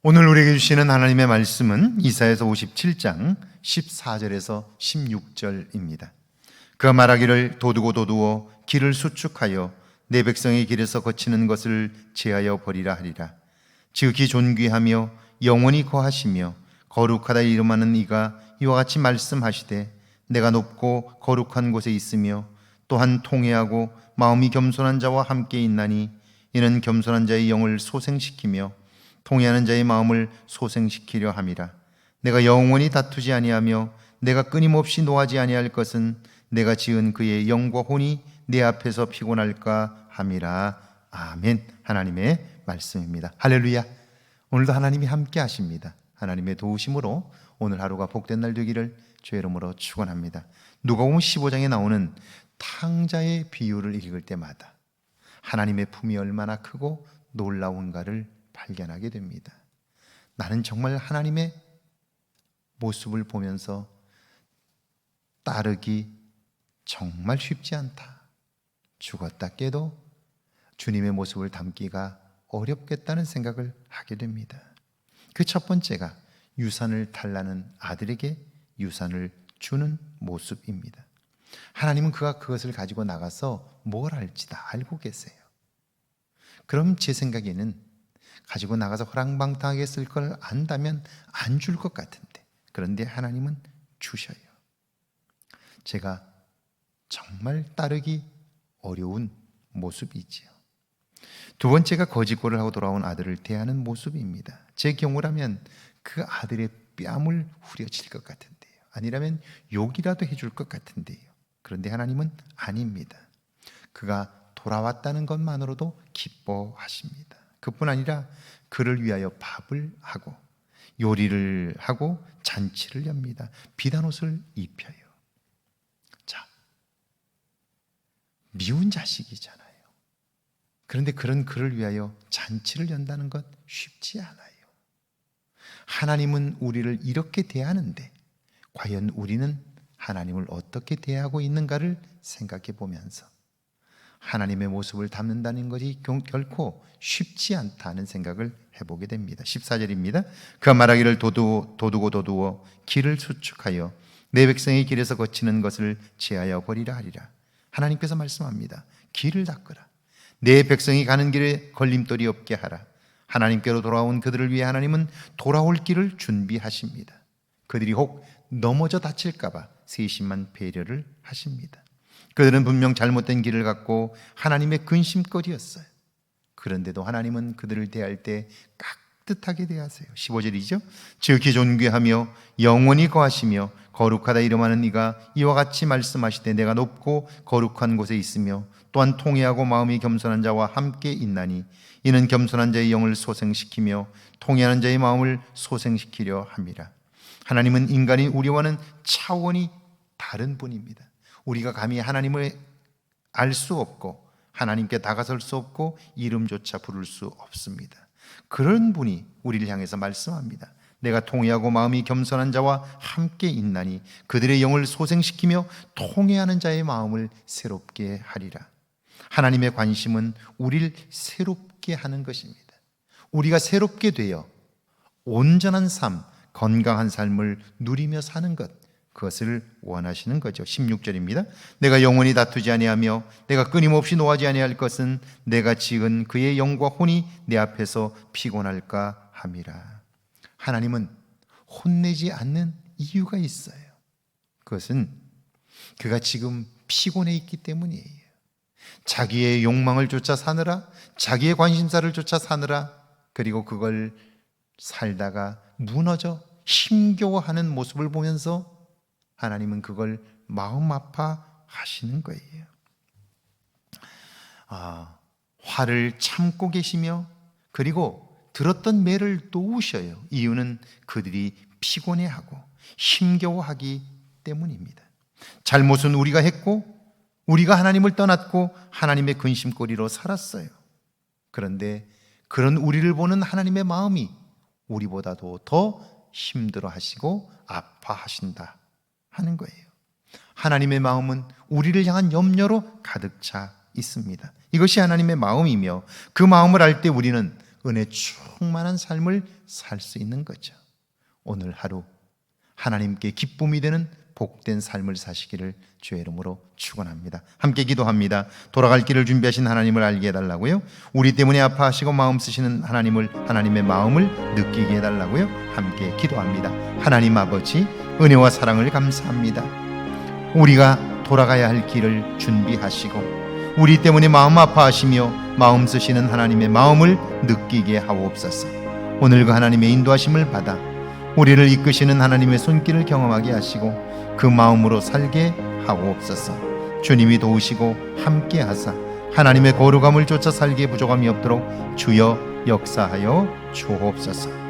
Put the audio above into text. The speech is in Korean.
오늘 우리에게 주시는 하나님의 말씀은 이사야서 57장 14절에서 16절입니다. 그가 말하기를 도두고 도두어 길을 수축하여 내 백성의 길에서 거치는 것을 제하여 버리라 하리라. 지극히 존귀하며 영원히 거하시며 거룩하다 이름하는 이가 이와 같이 말씀하시되 내가 높고 거룩한 곳에 있으며 또한 통회하고 마음이 겸손한 자와 함께 있나니 이는 겸손한 자의 영을 소생시키며 통회하는 자의 마음을 소생시키려 함이라. 내가 영원히 다투지 아니하며 내가 끊임없이 노하지 아니할 것은 내가 지은 그의 영과 혼이 내 앞에서 피곤할까 함이라. 아멘. 하나님의 말씀입니다. 할렐루야. 오늘도 하나님이 함께 하십니다. 하나님의 도우심으로 오늘 하루가 복된 날 되기를 주의 이름으로 축원합니다. 누가복음 15장에 나오는 탕자의 비유를 읽을 때마다 하나님의 품이 얼마나 크고 놀라운가를 발견하게 됩니다. 나는 정말 하나님의 모습을 보면서 따르기 정말 쉽지 않다. 죽었다 깨도 주님의 모습을 담기가 어렵겠다는 생각을 하게 됩니다. 그 첫 번째가 유산을 달라는 아들에게 유산을 주는 모습입니다. 하나님은 그가 그것을 가지고 나가서 뭘 할지 다 알고 계세요. 그럼 제 생각에는 가지고 나가서 허랑방탕하게 쓸 걸 안다면 안 줄 것 같은데, 그런데 하나님은 주셔요. 제가 정말 따르기 어려운 모습이지요. 두 번째가 거짓골을 하고 돌아온 아들을 대하는 모습입니다. 제 경우라면 그 아들의 뺨을 후려칠 것 같은데요. 아니라면 욕이라도 해줄 것 같은데요. 그런데 하나님은 아닙니다. 그가 돌아왔다는 것만으로도 기뻐하십니다. 그뿐 아니라 그를 위하여 밥을 하고 요리를 하고 잔치를 엽니다. 비단 옷을 입혀요. 자, 미운 자식이잖아요. 그런데 그런 그를 위하여 잔치를 연다는 것 쉽지 않아요. 하나님은 우리를 이렇게 대하는데 과연 우리는 하나님을 어떻게 대하고 있는가를 생각해 보면서 하나님의 모습을 담는다는 것이 결코 쉽지 않다는 생각을 해보게 됩니다. 14절입니다. 그가 말하기를 도두고 도두어 길을 수축하여 내 백성의 길에서 거치는 것을 제하여 버리라 하리라. 하나님께서 말씀합니다. 길을 닦으라. 내 백성이 가는 길에 걸림돌이 없게 하라. 하나님께로 돌아온 그들을 위해 하나님은 돌아올 길을 준비하십니다. 그들이 혹 넘어져 다칠까 봐 세심한 배려를 하십니다. 그들은 분명 잘못된 길을 갖고 하나님의 근심거리였어요. 그런데도 하나님은 그들을 대할 때 깍듯하게 대하세요. 15절이죠. 지극히 존귀하며 영원히 거하시며 거룩하다 이름하는 이가 이와 같이 말씀하시되 내가 높고 거룩한 곳에 있으며 또한 통회하고 마음이 겸손한 자와 함께 있나니 이는 겸손한 자의 영을 소생시키며 통회하는 자의 마음을 소생시키려 함이라. 하나님은 인간이 우리와는 차원이 다른 분입니다. 우리가 감히 하나님을 알 수 없고 하나님께 다가설 수 없고 이름조차 부를 수 없습니다. 그런 분이 우리를 향해서 말씀합니다. 내가 통회하고 마음이 겸손한 자와 함께 있나니 그들의 영을 소생시키며 통회하는 자의 마음을 새롭게 하리라. 하나님의 관심은 우리를 새롭게 하는 것입니다. 우리가 새롭게 되어 온전한 삶, 건강한 삶을 누리며 사는 것, 그것을 원하시는 거죠. 16절입니다. 내가 영원히 다투지 아니하며 내가 끊임없이 노하지 아니할 것은 내가 지은 그의 영과 혼이 내 앞에서 피곤할까 함이라. 하나님은 혼내지 않는 이유가 있어요. 그것은 그가 지금 피곤해 있기 때문이에요. 자기의 욕망을 쫓아 사느라, 자기의 관심사를 쫓아 사느라, 그리고 그걸 살다가 무너져 힘겨워하는 모습을 보면서 하나님은 그걸 마음 아파하시는 거예요. 화를 참고 계시며 그리고 들었던 매를 놓으셔요. 이유는 그들이 피곤해하고 힘겨워하기 때문입니다. 잘못은 우리가 했고 우리가 하나님을 떠났고 하나님의 근심거리로 살았어요. 그런데 그런 우리를 보는 하나님의 마음이 우리보다도 더 힘들어하시고 아파하신다 하는 거예요. 하나님의 마음은 우리를 향한 염려로 가득 차 있습니다. 이것이 하나님의 마음이며 그 마음을 알 때 우리는 은혜 충만한 삶을 살 수 있는 거죠. 오늘 하루 하나님께 기쁨이 되는 복된 삶을 사시기를 주의 이름으로 축원합니다. 함께 기도합니다. 돌아갈 길을 준비하신 하나님을 알게 해달라고요. 우리 때문에 아파하시고 마음 쓰시는 하나님의 마음을 느끼게 해달라고요. 함께 기도합니다. 하나님 아버지, 은혜와 사랑을 감사합니다. 우리가 돌아가야 할 길을 준비하시고 우리 때문에 마음 아파하시며 마음 쓰시는 하나님의 마음을 느끼게 하옵소서. 오늘 그 하나님의 인도하심을 받아 우리를 이끄시는 하나님의 손길을 경험하게 하시고 그 마음으로 살게 하옵소서. 주님이 도우시고 함께 하사 하나님의 거룩함을 쫓아 살기에 부족함이 없도록 주여 역사하여 주옵소서.